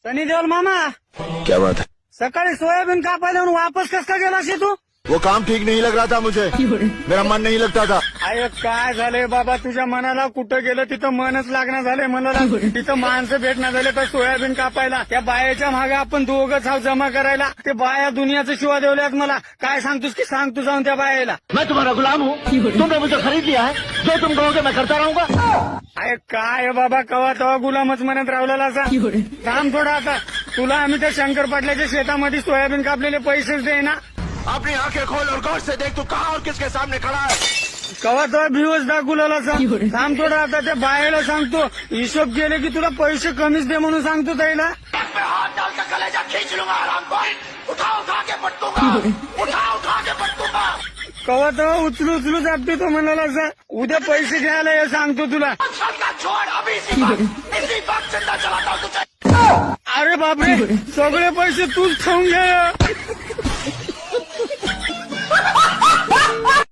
सनी देओल मामा, क्या बात है? सकाळी सोयाबीन कापायला म्हणून वापस कस का गेला असे तू? वो काम ठीक नहीं लग रहा था मुझे, मेरा मन नहीं लगता था. अरे काय झालंय बाबा तुझ्या मनाला? कुठं गेलं तिथं मनच लागणार झालंय मनाला. तिथं माणसं भेटणार झाले तर सोयाबीन कापायला. त्या बायाच्या मागे आपण दोघंच आहोत जमा करायला. ते बाया दुनियाचं शिवा देवल्यात मला. काय सांगतोस की सांग तू जाऊन त्या बायाला. मैं तुम्हारा गुलाम हूँ, तुमने मुझे खरीद लिया है, जो तुम कहोगे मैं करता रहूंगा. अरे काय बाबा कवा तवा गुलामच म्हणत रावलेला असा. थांब थोडा आता. तुला आम्ही त्या शंकर पाटलाच्या शेतामध्ये सोयाबीन कापलेले पैसेच दे ना. अपनी आंखें खोल और गौर से देख तू कहाँ और किसके सामने खड़ा है. कवा तो भिवच दाखवलेला सांग. थांब थोडा आता त्या बायाला सांगतो. हिशोब केले की तुला पैसे कमीच दे म्हणून सांगतो त्याला. हाथ डाल कर कलेजा खींच लूंगा आराम को. उठा के पटकूंगा, उठा के पटकूंगा. कवा तो उचलू जातो तो म्हणाला असं. उद्या पैसे घ्यायला हे सांगतो तुला. छोड़ अभी इसी बात जिंदा चलाता हूँ तुझे. अरे बापरे, सगळे पैसे तूच खाऊन घे.